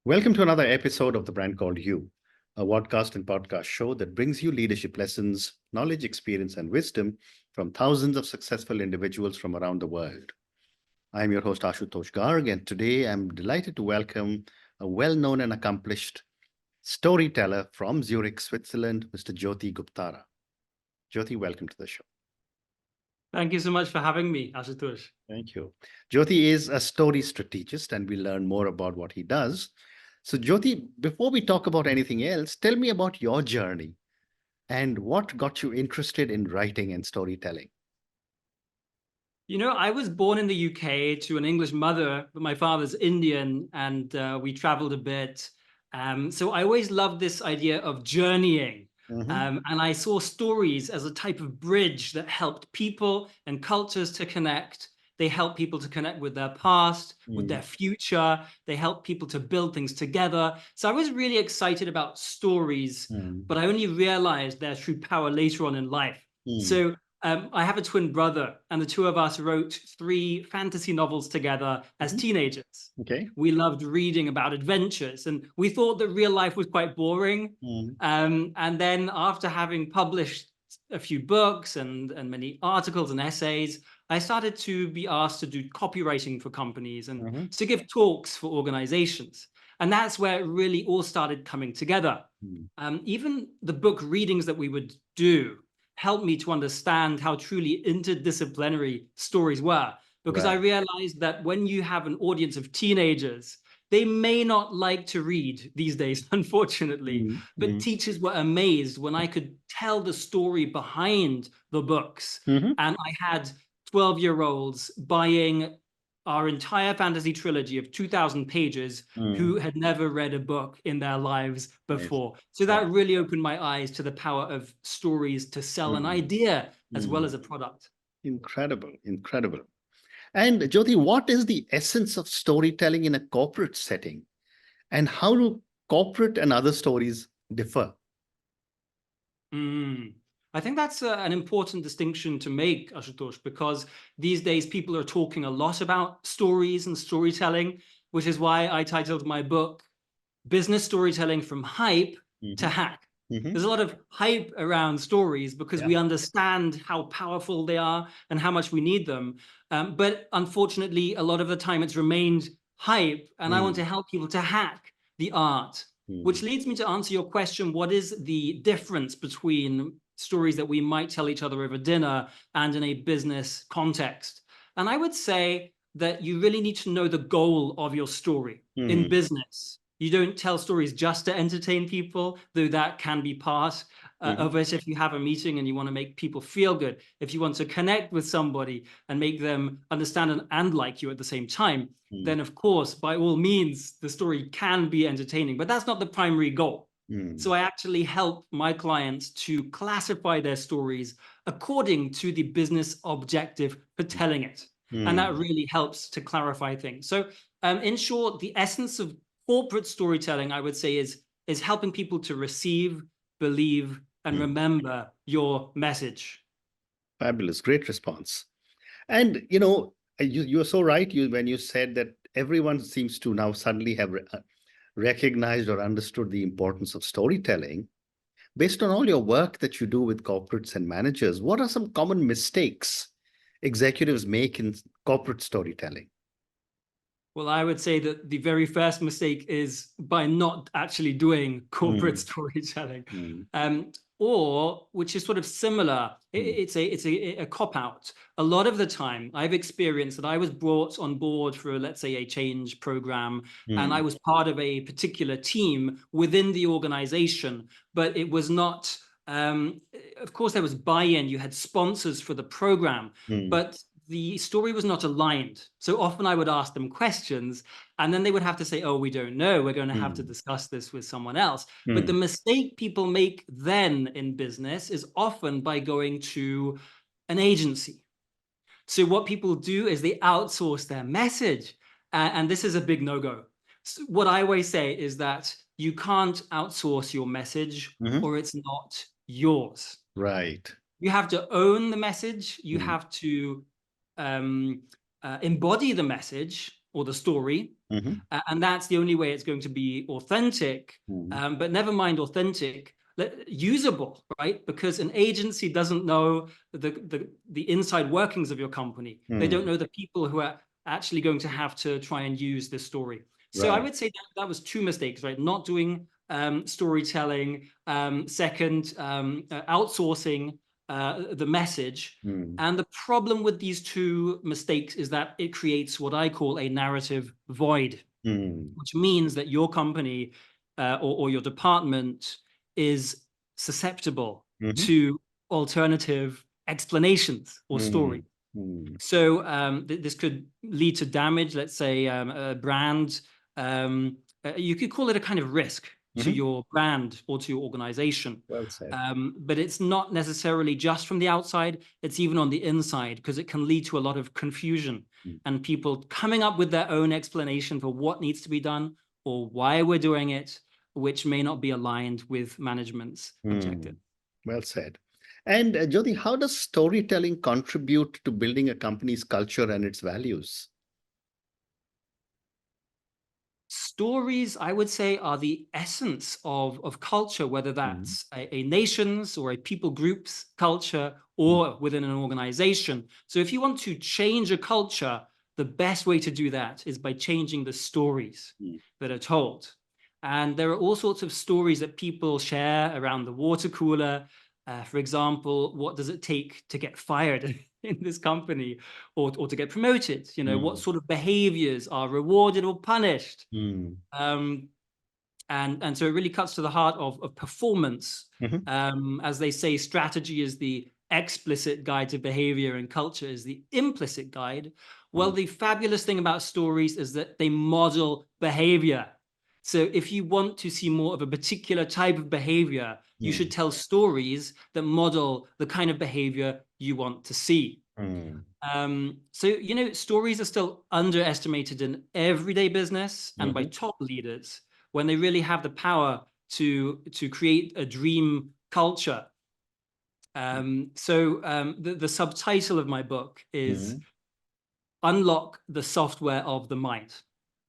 Welcome to another episode of The Brand Called You, a podcast and podcast show that brings you leadership lessons, knowledge, experience, and wisdom from thousands of successful individuals from around the world. I'm your host, Ashutosh Garg, and today I'm delighted to welcome a well-known and accomplished storyteller from Zurich, Switzerland, Mr. Jyoti Guptara. Jyoti, welcome to the show. Thank you so much for having me, Ashutosh. Thank you. Jyoti is a story strategist, and we'll learn more about what he does. So, Jyoti, before we talk about anything else, tell me about your journey and what got you interested in writing and storytelling. You know, I was born in the UK to an English mother, but my father's Indian, and we traveled a bit. So I always loved this idea of journeying. And I saw stories as a type of bridge that helped people and cultures to connect. They help people to connect with their past, with their future. They help people to build things together. So I was really excited about stories, but I only realized their true power later on in life. So I have a twin brother, and the two of us wrote 3 fantasy novels together as teenagers. Okay. We loved reading about adventures, and we thought that real life was quite boring. And then after having published a few books and many articles and essays, I started to be asked to do copywriting for companies and to give talks for organizations. And that's where it really all started coming together. Even the book readings that we would do helped me to understand how truly interdisciplinary stories were. Because I realized that when you have an audience of teenagers, they may not like to read these days, unfortunately, but teachers were amazed when I could tell the story behind the books. And I had 12-year-olds buying our entire fantasy trilogy of 2,000 pages who had never read a book in their lives before. So that really opened my eyes to the power of stories to sell an idea as well as a product. Incredible, incredible. And Jyoti, what is the essence of storytelling in a corporate setting? And how do corporate and other stories differ? I think that's an important distinction to make, Ashutosh, because these days people are talking a lot about stories and storytelling, which is why I titled my book, Business Storytelling from Hype to Hack. There's a lot of hype around stories because we understand how powerful they are and how much we need them. But unfortunately, a lot of the time it's remained hype, and I want to help people to hack the art, which leads me to answer your question, what is the difference between stories that we might tell each other over dinner and in a business context? And I would say that you really need to know the goal of your story. In business, you don't tell stories just to entertain people, though that can be part of it if you have a meeting and you want to make people feel good. If you want to connect with somebody and make them understand and like you at the same time, then of course, by all means, the story can be entertaining, but that's not the primary goal. So I actually help my clients to classify their stories according to the business objective for telling it. And that really helps to clarify things. So in short, the essence of corporate storytelling, I would say, is helping people to receive, believe, and remember your message. Fabulous. Great response. And, you're so right when you said that everyone seems to now suddenly have recognized or understood the importance of storytelling. Based on all your work that you do with corporates and managers, what are some common mistakes executives make in corporate storytelling? Well, I would say that the very first mistake is by not actually doing corporate storytelling. Or, which is sort of similar, it's a cop-out. A lot of the time, I've experienced that I was brought on board for, let's say, a change program, and I was part of a particular team within the organization, but it was not, of course, there was buy-in, you had sponsors for the program, but the story was not aligned. So often I would ask them questions, and then they would have to say, oh, we don't know. We're going to have to discuss this with someone else. But the mistake people make then in business is often by going to an agency. So what people do is they outsource their message. And this is a big no-go. So what I always say is that you can't outsource your message or it's not yours. Right. You have to own the message. You have to embody the message, or the story. Mhm. And that's the only way it's going to be authentic. Mhm. But never mind authentic, usable, right? Because an agency doesn't know the inside workings of your company. They don't Mm. know the people who are actually going to have to try and use this story. So I Right. would say that was two mistakes, right? Not doing storytelling. Second, outsourcing the message. Mm. And the problem with these two mistakes is that it creates what I call a narrative void, Mm. which means that your company or your department is susceptible Mhm. to alternative explanations or stories. Mm. Mm. So this could lead to damage. Let's say a brand. You could call it a kind of risk to Mhm. your brand or to your organization. Well said. But it's not necessarily just from the outside. It's even on the inside, because it can lead to a lot of confusion Mm. and people coming up with their own explanation for what needs to be done or why we're doing it, which may not be aligned with management's objective. Mm. Well said. And Jyoti, how does storytelling contribute to building a company's culture and its values? Stories, I would say, are the essence of culture, whether Mm. that's a nation's or a people group's culture Mm. or within an organization. So if you want to change a culture, the best way to do that is by changing the stories Mm. that are told. And there are all sorts of stories that people share around the water cooler. For example, what does it take to get fired in this company, or to get promoted? You know, what Mm. sort of behaviors are rewarded or punished? Mm. Um, and so it really cuts to the heart of performance. Mhm. As they say, strategy is the explicit guide to behavior and culture is the implicit guide. Well, Mm. the fabulous thing about stories is that they model behavior. So if you want to see more of a particular type of behavior, you should Mm. tell stories that model the kind of behavior you want to see. Mm. So, you know, stories are still underestimated in everyday business and by Mhm. top leaders when they really have the power to create a dream culture. The subtitle of my book is Mm. Unlock the Software of the Mind.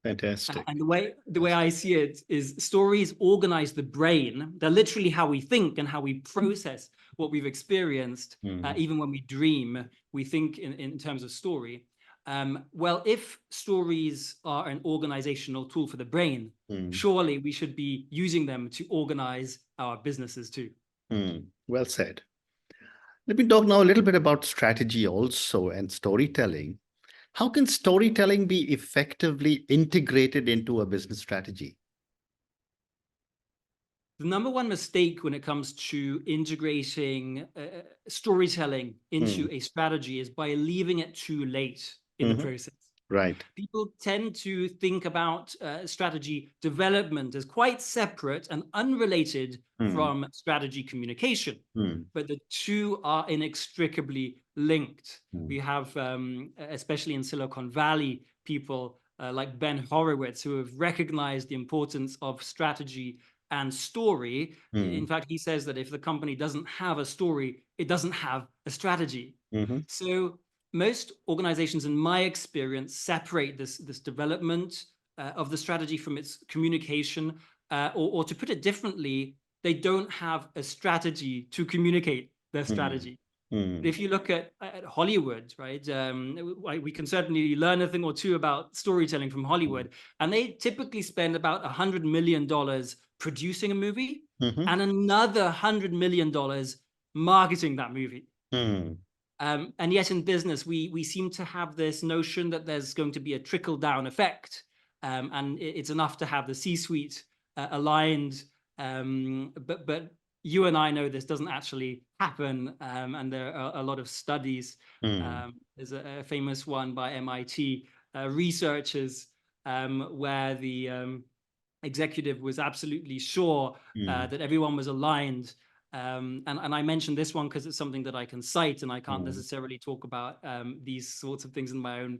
Fantastic. And the way Fantastic. I see it is stories organize the brain. They're literally how we think and how we process what we've experienced. Mm. Even when we dream, we think in terms of story. Well, if stories are an organizational tool for the brain, Mm. surely we should be using them to organize our businesses too. Mm. Well said. Let me talk now a little bit about strategy also and storytelling. How can storytelling be effectively integrated into a business strategy? The number one mistake when it comes to integrating storytelling into Mm. a strategy is by leaving it too late in the Mhm. process. Right. People tend to think about strategy development as quite separate and unrelated Mm. from strategy communication, Mm. but the two are inextricably linked. Mm. We have, especially in Silicon Valley, people like Ben Horowitz who have recognized the importance of strategy and story. In Mm. fact, he says that if the company doesn't have a story, it doesn't have a strategy. Mhm. So most organizations, in my experience, separate this development of the strategy from its communication, or to put it differently, they don't have a strategy to communicate their Mm. strategy. Mm. If you look at Hollywood, right, we can certainly learn a thing or two about storytelling from Hollywood, and they typically spend about $100 million producing a movie Mhm. and another $100 million marketing that movie. Mm. And yet in business, we seem to have this notion that there's going to be a trickle down effect, and it's enough to have the C-suite aligned. But you and I know this doesn't actually happen, and there are a lot of studies. Mm. There's a famous one by MIT researchers where the executive was absolutely sure Mm. that everyone was aligned. And I mentioned this one because it's something that I can cite, and I can't Mm. necessarily talk about these sorts of things in my own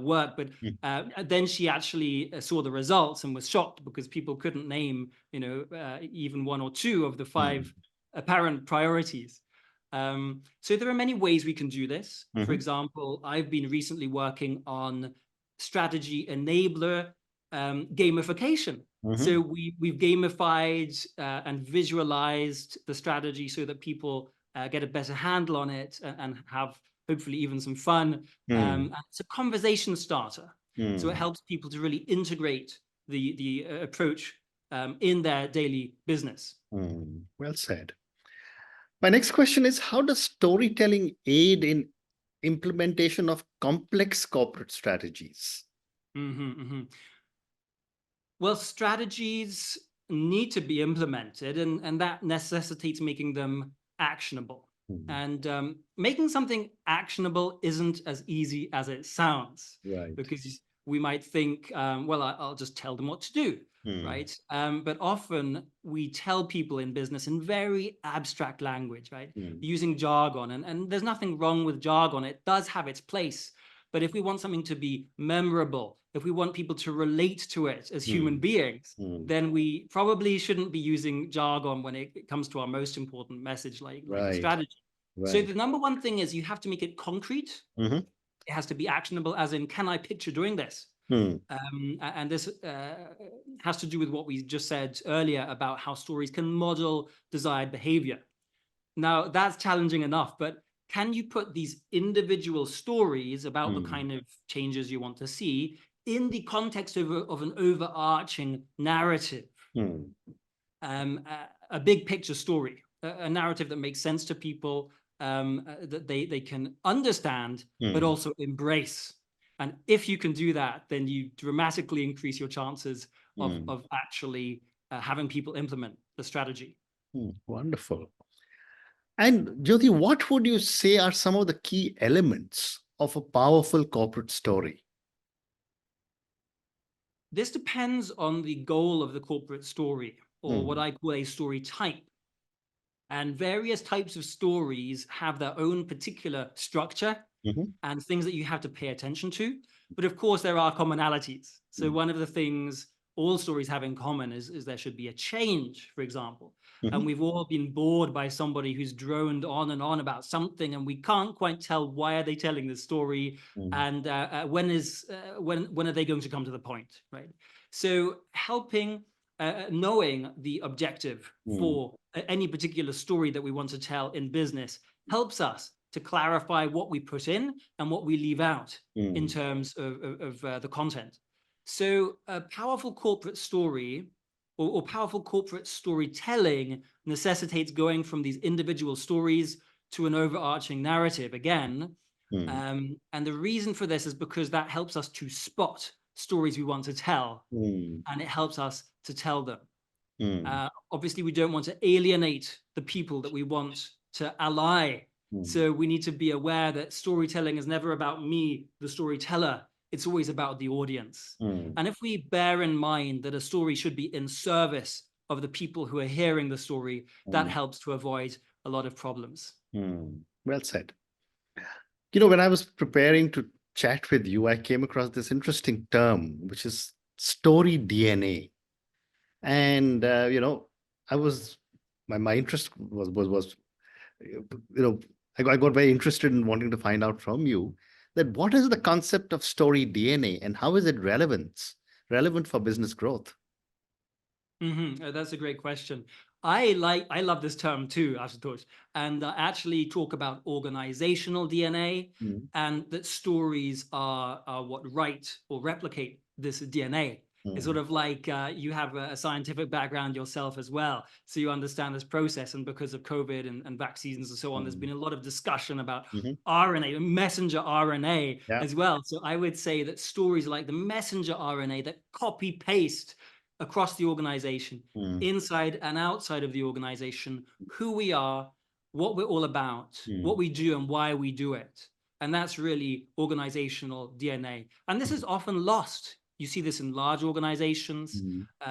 work. But Mm. then she actually saw the results and was shocked because people couldn't name, even one or two of the Mm. five apparent priorities. So there are many ways we can do this. For Mhm. example, I've been recently working on strategy enabler gamification. Mhm. So we've gamified and visualized the strategy so that people get a better handle on it and have hopefully even some fun. And it's a conversation starter. So it helps people to really integrate the approach in their daily business. Well said. My next question is, how does storytelling aid in implementation of complex corporate strategies? Well, strategies need to be implemented, and that necessitates making them actionable. And making something actionable isn't as easy as it sounds, Right. because we might think, well, I'll just tell them what to do, right? But often we tell people in business in very abstract language, right? Using jargon, and there's nothing wrong with jargon. It does have its place. But if we want something to be memorable, if we want people to relate to it as human beings, then we probably shouldn't be using jargon when it comes to our most important message, like a strategy. So the number one thing is you have to make it concrete. It has to be actionable, as in, can I picture doing this? And this has to do with what we just said earlier about how stories can model desired behavior. Now, that's challenging enough, but can you put these individual stories about the kind of changes you want to see in the context of an overarching narrative? A big picture story, a narrative that makes sense to people, that they can understand, but also embrace. And if you can do that, then you dramatically increase your chances of actually having people implement the strategy. Wonderful. And Jyoti, what would you say are some of the key elements of a powerful corporate story? This depends on the goal of the corporate story, or what I call a story type. And various types of stories have their own particular structure and things that you have to pay attention to. But of course, there are commonalities. So one of the things all stories have in common is there should be a change, for example. And we've all been bored by somebody who's droned on and on about something, and we can't quite tell, why are they telling this story, and when are they going to come to the point, right? So helping, knowing the objective for any particular story that we want to tell in business helps us to clarify what we put in and what we leave out in terms of the content. So a powerful corporate story or powerful corporate storytelling necessitates going from these individual stories to an overarching narrative again. And the reason for this is because that helps us to spot stories we want to tell, and it helps us to tell them. Obviously, we don't want to alienate the people that we want to ally. So we need to be aware that storytelling is never about me, the storyteller. It's always about the audience. And if we bear in mind that a story should be in service of the people who are hearing the story, that helps to avoid a lot of problems. Well said. You know, when I was preparing to chat with you, I came across this interesting term, which is story DNA. And, I was, my interest was, I got very interested in wanting to find out from you that what is the concept of story DNA and how is it relevant for business growth? That's a great question. I love this term too, Ashutosh, and actually talk about organizational DNA, and that stories are what write or replicate this DNA. It's sort of like you have a scientific background yourself as well, so you understand this process. And because of COVID and vaccines and so on, there's been a lot of discussion about RNA, messenger RNA as well. So I would say that stories are like the messenger RNA that copy paste across the organization, inside and outside of the organization, who we are, what we're all about, what we do and why we do it. And that's really organizational DNA. And this is often lost. You see this in large organizations.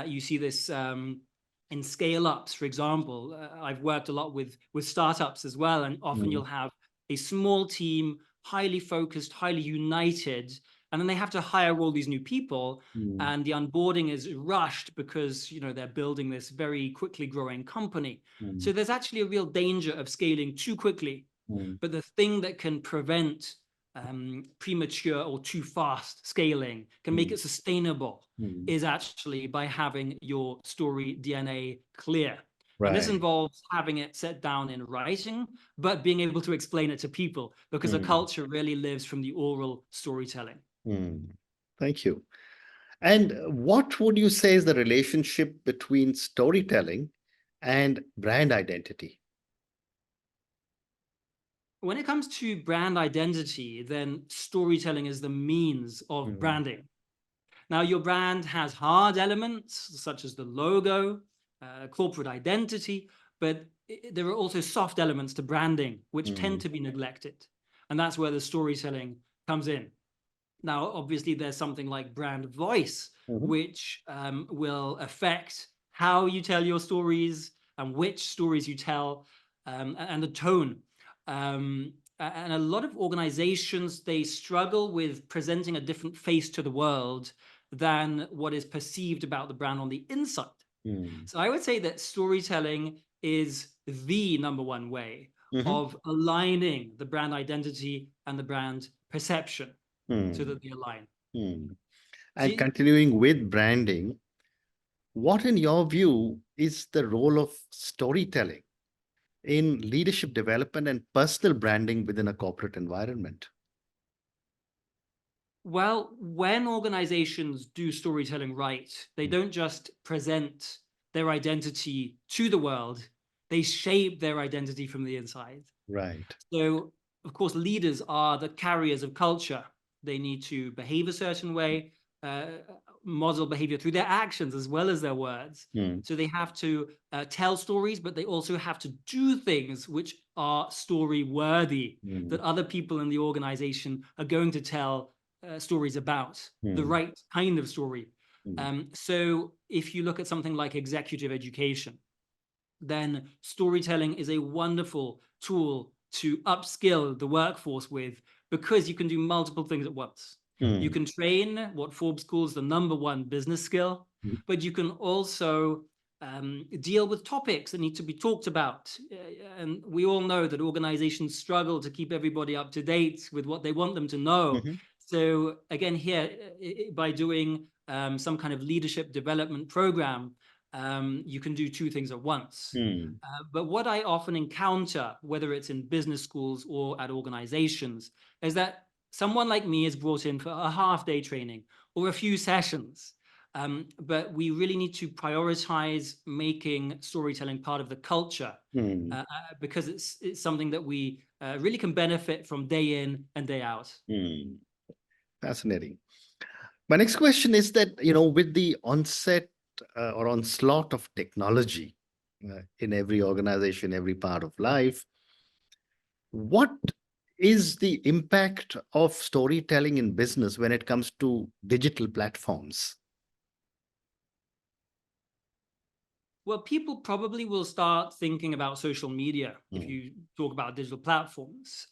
You see this in scale-ups, for example. I've worked a lot with startups as well. And often you'll have a small team, highly focused, highly united, and then they have to hire all these new people, and the onboarding is rushed because they're building this very quickly growing company. So there's actually a real danger of scaling too quickly. But the thing that can prevent premature or too fast scaling, can make it sustainable, Mm. is actually by having your story DNA clear. And this Right. involves having it set down in writing, but being able to explain it to people, because a Mm. culture really lives from the oral storytelling. Mm. Thank you. And what would you say is the relationship between storytelling and brand identity? When it comes to brand identity, then storytelling is the means of Mm. branding. Now, your brand has hard elements such as the logo, corporate identity, but there are also soft elements to branding which tend Mm. to be neglected. And that's where the storytelling comes in. Now, obviously, there's something like brand voice, Mhm. which will affect how you tell your stories and which stories you tell, and the tone. And a lot of organizations, they struggle with presenting a different face to the world than what is perceived about the brand on the inside. Mm. So I would say that storytelling is the number one way Mhm. of aligning the brand identity and the brand perception so Mm. that they align. Mm. Do And you- continuing with branding, what, in your view, is the role of storytelling in leadership development and personal branding within a corporate environment? Well, when organizations do storytelling right, they don't just present their identity to the world, they shape their identity from the inside. Right. So, of course, leaders are the carriers of culture. They need to behave a certain way, model behavior through their actions as well as their words. Mm. So they have to tell stories, but they also have to do things which are story worthy, that Mm. other people in the organization are going to tell stories about, the Mm. right kind of story. Mm. So if you look at something like executive education, then storytelling is a wonderful tool to upskill the workforce with, because you can do multiple things at once. You Mm. can train what Forbes calls the number one business skill, Mm. but you can also deal with topics that need to be talked about. And we all know that organizations struggle to keep everybody up to date with what they want them to know. Mhm. So again, here, by doing some kind of leadership development program, you can do two things at once. Mm. But what I often encounter, whether it's in business schools or at organizations, is that someone like me is brought in for a half-day training or a few sessions. But we really need to prioritize making storytelling part of the culture, Mm. because it's something that we really can benefit from day in and day out. Mm. Fascinating. My next question is that, with the onset or onslaught of technology in every organization, every part of life, what is the impact of storytelling in business when it comes to digital platforms? Well, people probably will start thinking about social media if Mm. you talk about digital platforms.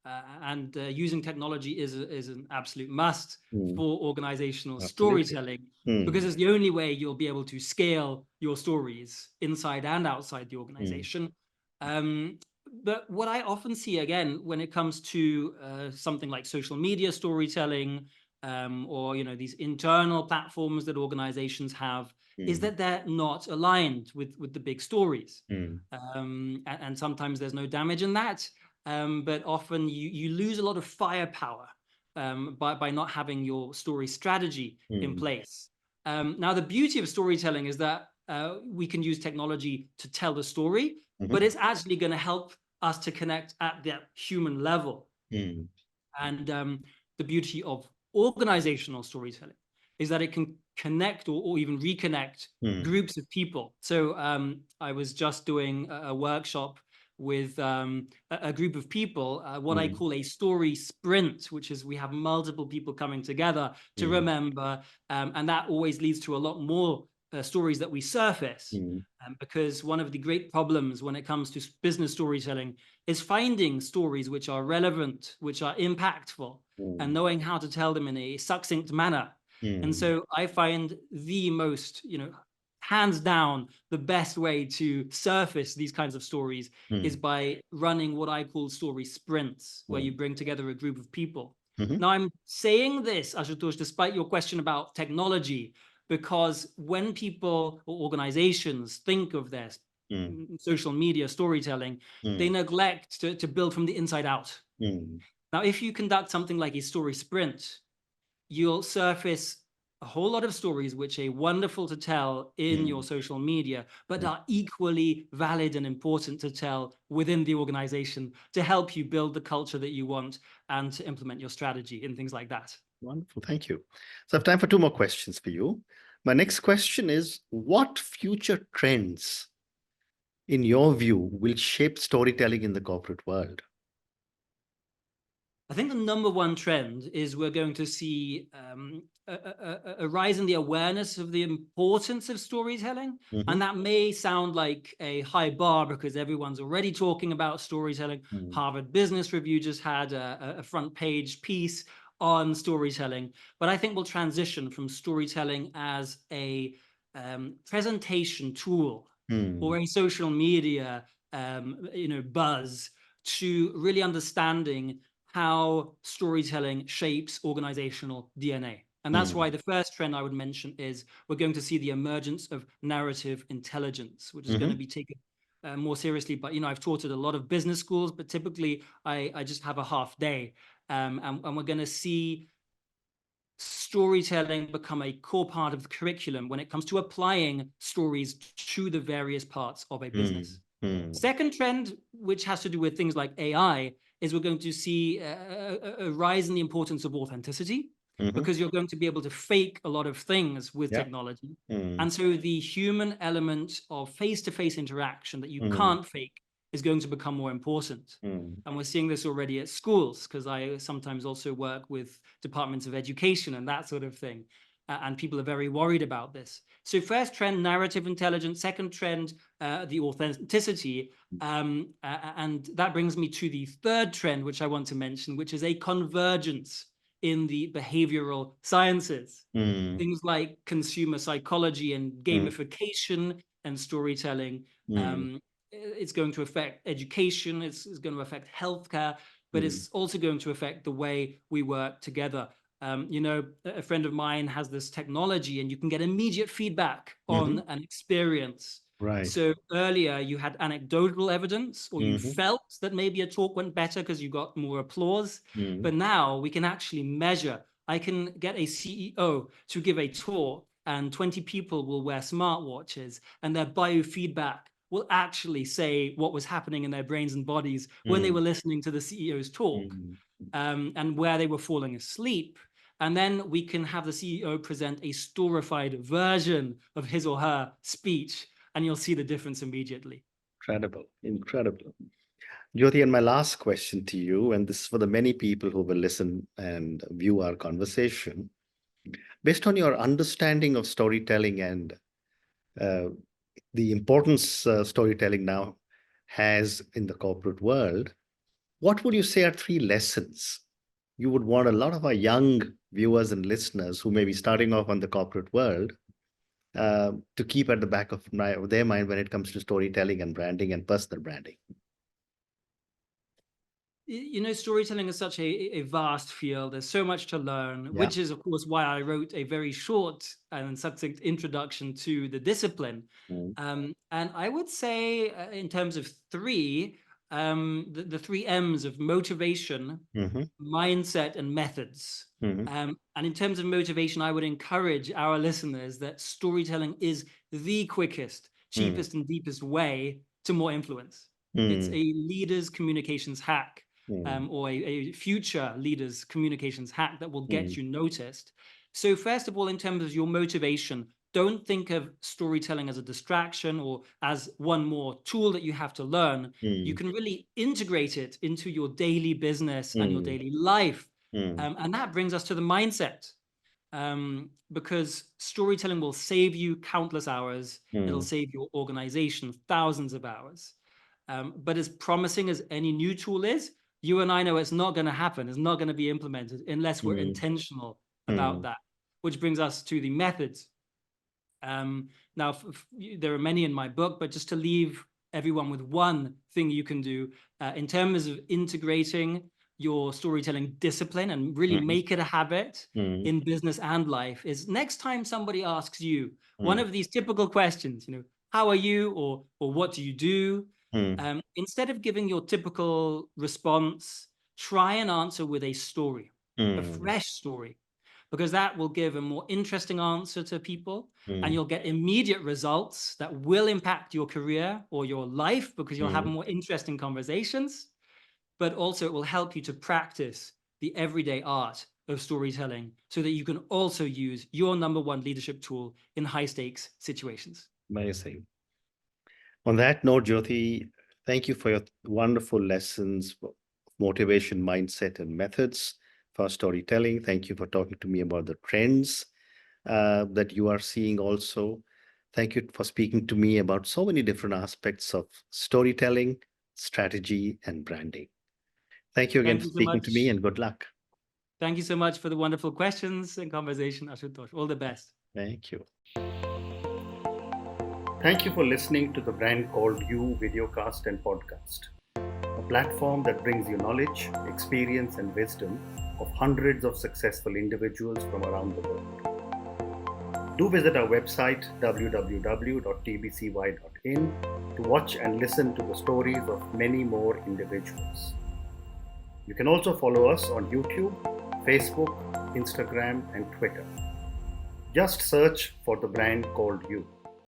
And using technology is an absolute must Mm. for organizational Absolutely. storytelling, because Mm. it's the only way you'll be able to scale your stories inside and outside the Mm. organization. Um, but what I often see, again, when it comes to something like social media storytelling, or these internal platforms that organizations have, is Mm. that they're not aligned with the big stories. Mm. And sometimes there's no damage in that, but often you lose a lot of firepower by not having your story strategy in Mm. place. Now, the beauty of storytelling is that we can use technology to tell the story, but Mhm. it's actually going to help us to connect at that human level. Mm. And the beauty of organizational storytelling is that it can connect or even reconnect Mm. groups of people. So I was just doing a workshop with a group of people, what I Mm. call a story sprint, which is we have multiple people coming together to Mm. remember, and that always leads to a lot more stories that we surface. Mm. Because one of the great problems when it comes to business storytelling is finding stories which are relevant, which are impactful, and Mm. knowing how to tell them in a succinct manner. And Mm. so I find the most, hands down, the best way to surface these kinds of stories is by running what I call story sprints, where you bring together a group of people. Now, I'm saying this, Ashutosh, despite your question about technology, because when people or organizations think of their social media storytelling, they neglect to build from the inside out. Now, if you conduct something like a story sprint, you'll surface a whole lot of stories which are wonderful to tell in your social media, but are equally valid and important to tell within the organization to help you build the culture that you want and to implement your strategy and things like that. Wonderful. Thank you. So I have time for two more questions for you. My next question is, what future trends, in your view, will shape storytelling in the corporate world? I think the number one trend is we're going to see a rise in the awareness of the importance of storytelling. And that may sound like a high bar because everyone's already talking about storytelling. Harvard Business Review just had a front page piece on storytelling. But I think we'll transition from storytelling as a presentation tool or a social media buzz to really understanding how storytelling shapes organizational DNA. And that's why the first trend I would mention is we're going to see the emergence of narrative intelligence, which is going to be taken more seriously. But, I've taught at a lot of business schools, but typically I just have a half day. And we're going to see storytelling become a core part of the curriculum when it comes to applying stories to the various parts of a business. Second trend, which has to do with things like AI, is we're going to see a rise in the importance of authenticity because you're going to be able to fake a lot of things with technology. And so the human element of face-to-face interaction that you can't fake is going to become more important. And we're seeing this already at schools, because I sometimes also work with departments of education and that sort of thing. And people are very worried about this. So first trend, narrative intelligence. Second trend, the authenticity. And that brings me to the third trend, which I want to mention, which is a convergence in the behavioral sciences. Things like consumer psychology and gamification and storytelling. It's going to affect education. It's going to affect healthcare, but it's also going to affect the way we work together. A friend of mine has this technology and you can get immediate feedback on an experience. Right. So earlier you had anecdotal evidence, or you felt that maybe a talk went better because you got more applause. But now we can actually measure. I can get a CEO to give a talk and 20 people will wear smartwatches, and their biofeedback will actually say what was happening in their brains and bodies when they were listening to the CEO's talk, and where they were falling asleep. And then we can have the CEO present a storified version of his or her speech, and you'll see the difference immediately. Incredible. Incredible. Jyoti, and my last question to you, and this is for the many people who will listen and view our conversation. Based on your understanding of storytelling and the importance storytelling now has in the corporate world, what would you say are three lessons you would want a lot of our young viewers and listeners who may be starting off on the corporate world to keep at the back of their mind when it comes to storytelling and branding and personal branding? Storytelling is such a vast field. There's so much to learn, which is, of course, why I wrote a very short and succinct introduction to the discipline. And I would say, in terms of three, the three M's of motivation, mindset, and methods. And in terms of motivation, I would encourage our listeners that storytelling is the quickest, cheapest, and deepest way to more influence. It's a leader's communications hack. Or a future leader's communications hack that will get you noticed. So first of all, in terms of your motivation, don't think of storytelling as a distraction or as one more tool that you have to learn. You can really integrate it into your daily business and your daily life. And that brings us to the mindset. Because storytelling will save you countless hours. It'll save your organization thousands of hours. But as promising as any new tool is, you and I know it's not going to happen. It's not going to be implemented unless we're intentional about that, which brings us to the methods. Now, there are many in my book, but just to leave everyone with one thing you can do in terms of integrating your storytelling discipline and really make it a habit in business and life is next time somebody asks you one of these typical questions, how are you, or what do you do? Instead of giving your typical response, try and answer with a story, a fresh story, because that will give a more interesting answer to people and you'll get immediate results that will impact your career or your life because you'll have more interesting conversations, but also it will help you to practice the everyday art of storytelling so that you can also use your number one leadership tool in high stakes situations. Amazing. On that note, Jyoti, thank you for your wonderful lessons of motivation, mindset, and methods for storytelling. Thank you for talking to me about the trends that you are seeing also. Thank you for speaking to me about so many different aspects of storytelling, strategy, and branding. Thank you again Thank for you so speaking to me, much. and good luck. Thank you so much for the wonderful questions and conversation, Ashutosh. All the best. Thank you. Thank you for listening to the Brand Called You videocast and podcast, a platform that brings you knowledge, experience, and wisdom of hundreds of successful individuals from around the world. Do visit our website www.tbcy.in to watch and listen to the stories of many more individuals. You can also follow us on YouTube, Facebook, Instagram, and Twitter. Just search for the Brand Called You.